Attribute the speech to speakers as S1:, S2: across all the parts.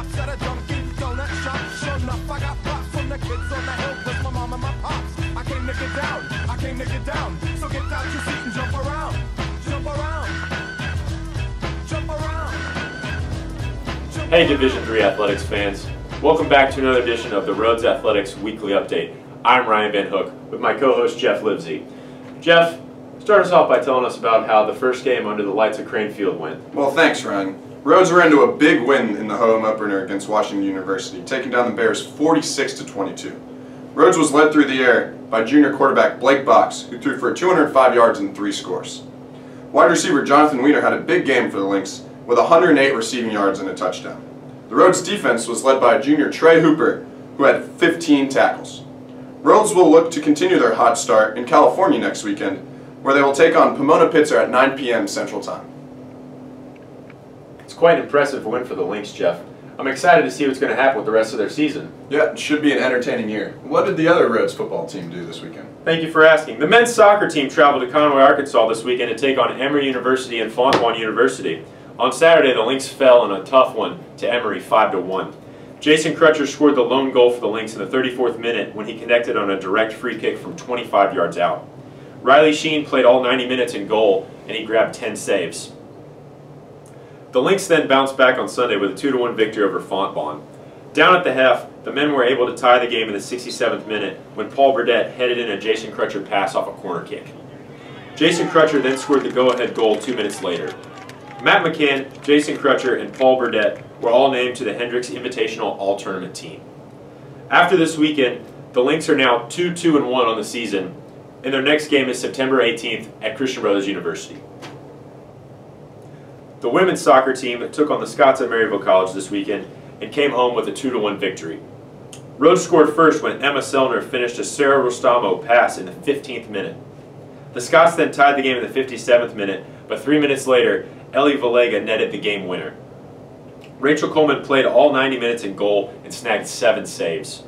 S1: stops at a Dunkin' Donut shop. Sure enough, I got props from the kids on the hill, plus my mom and my pops. I came to get down, I came to get down. So get out your seat and jump around, jump around, jump around.
S2: Hey Division III athletics fans, welcome back to another edition of the Rhodes Athletics Weekly Update. I'm Ryan Van Hook with my co-host Jeff Livesey. Jeff, start us off by telling us about how the first game under the lights of Crane Field went.
S3: Well, thanks, Ryan. Rhodes ran into a big win in the home opener against Washington University, taking down the Bears 46-22. Rhodes was led through the air by junior quarterback Blake Box, who threw for 205 yards and 3 scores. Wide receiver Jonathan Weiner had a big game for the Lynx with 108 receiving yards and a touchdown. The Rhodes defense was led by junior Trey Hooper, who had 15 tackles. Rhodes will look to continue their hot start in California next weekend, where they will take on Pomona-Pitzer at 9 p.m. Central Time.
S2: It's quite an impressive win for the Lynx, Jeff. I'm excited to see what's going to happen with the rest of their season.
S3: Yeah, it should be an entertaining year. What did the other Rhodes football team do this weekend?
S2: Thank you for asking. The men's soccer team traveled to Conway, Arkansas this weekend to take on Emory University and Fontbonne University. On Saturday, the Lynx fell in a tough one to Emory 5-1. Jason Crutcher scored the lone goal for the Lynx in the 34th minute when he connected on a direct free kick from 25 yards out. Riley Sheen played all 90 minutes in goal, and he grabbed 10 saves. The Lynx then bounced back on Sunday with a 2-1 victory over Fontbonne. Down at the half, the men were able to tie the game in the 67th minute when Paul Burdett headed in a Jason Crutcher pass off a corner kick. Jason Crutcher then scored the go-ahead goal 2 minutes later. Matt McCann, Jason Crutcher, and Paul Burdett were all named to the Hendricks Invitational All-Tournament team. After this weekend, the Lynx are now 2-2-1 on the season, and their next game is September 18th at Christian Brothers University. The women's soccer team took on the Scots at Maryville College this weekend and came home with a 2-1 victory. Rhodes scored first when Emma Sellner finished a Sarah Rostamo pass in the 15th minute. The Scots then tied the game in the 57th minute, but 3 minutes later, Ellie Valega netted the game winner. Rachel Coleman played all 90 minutes in goal and snagged 7 saves.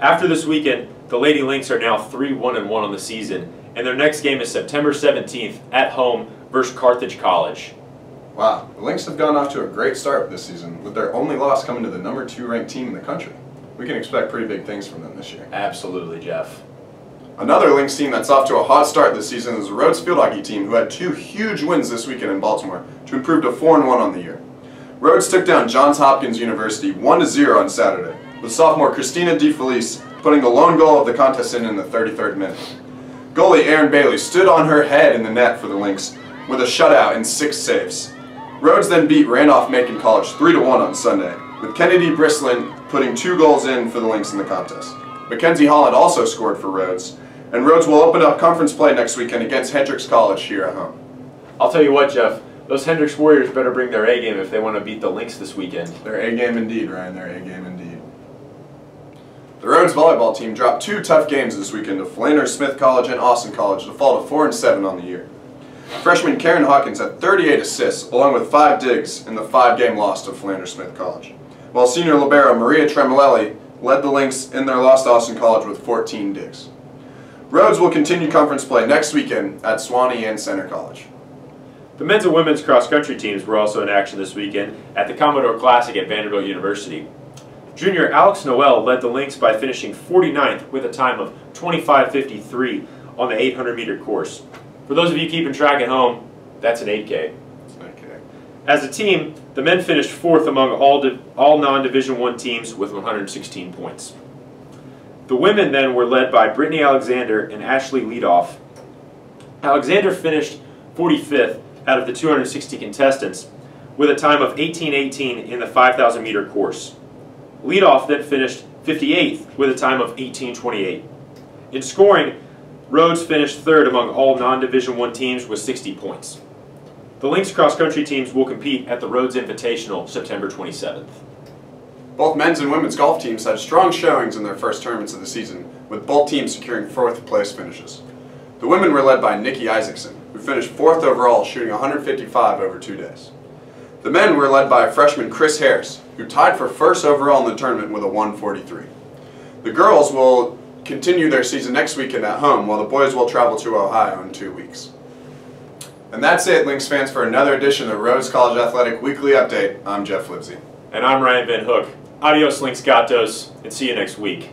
S2: After this weekend, the Lady Lynx are now 3-1-1 on the season, and their next game is September 17th at home versus Carthage College.
S3: Wow, the Lynx have gone off to a great start this season, with their only loss coming to the number 2 ranked team in the country. We can expect pretty big things from them this year.
S2: Absolutely, Jeff.
S3: Another Lynx team that's off to a hot start this season is the Rhodes Field Hockey team, who had 2 huge wins this weekend in Baltimore to improve to 4-1 on the year. Rhodes took down Johns Hopkins University 1-0 on Saturday, with sophomore Christina DeFelice putting the lone goal of the contest in the 33rd minute. Goalie Erin Bailey stood on her head in the net for the Lynx with a shutout and 6 saves. Rhodes then beat Randolph-Macon College 3-1 on Sunday, with Kennedy Brislin putting 2 goals in for the Lynx in the contest. Mackenzie Holland also scored for Rhodes, and Rhodes will open up conference play next weekend against Hendricks College here at home.
S2: I'll tell you what, Jeff, those Hendricks Warriors better bring their A-game if they want to beat the Lynx this weekend.
S3: Their A-game indeed, Ryan, their A-game indeed. The Rhodes volleyball team dropped 2 tough games this weekend to Flanders Smith College and Austin College to fall to 4-7 on the year. Freshman Karen Hawkins had 38 assists, along with 5 digs in the 5-game loss to Flanders Smith College, while senior libero Maria Tremolelli led the Lynx in their loss to Austin College with 14 digs. Rhodes will continue conference play next weekend at Sewanee and Center College.
S2: The men's and women's cross-country teams were also in action this weekend at the Commodore Classic at Vanderbilt University. Junior Alex Noel led the Lynx by finishing 49th with a time of 25:53 on the 800-meter course. For those of you keeping track at home, that's an 8K. As a team, the men finished 4th among all non-Division I teams with 116 points. The women then were led by Brittany Alexander and Ashley Leadoff. Alexander finished 45th out of the 260 contestants with a time of 18:18 in the 5,000-meter course. Leadoff then finished 58th with a time of 18:28. In scoring, Rhodes finished 3rd among all non-Division I teams with 60 points. The Lynx cross-country teams will compete at the Rhodes Invitational September 27th.
S3: Both men's and women's golf teams had strong showings in their first tournaments of the season, with both teams securing 4th place finishes. The women were led by Nikki Isaacson, who finished 4th overall, shooting 155 over 2 days. The men were led by freshman Chris Harris, who tied for 1st overall in the tournament with a 143. The girls will continue their season next weekend at home, while the boys will travel to Ohio in 2 weeks. And that's it, Lynx fans, for another edition of Rhodes College Athletic Weekly Update. I'm Jeff Livesey.
S2: And I'm Ryan Van Hook. Adios, Links Gatos, and see you next week.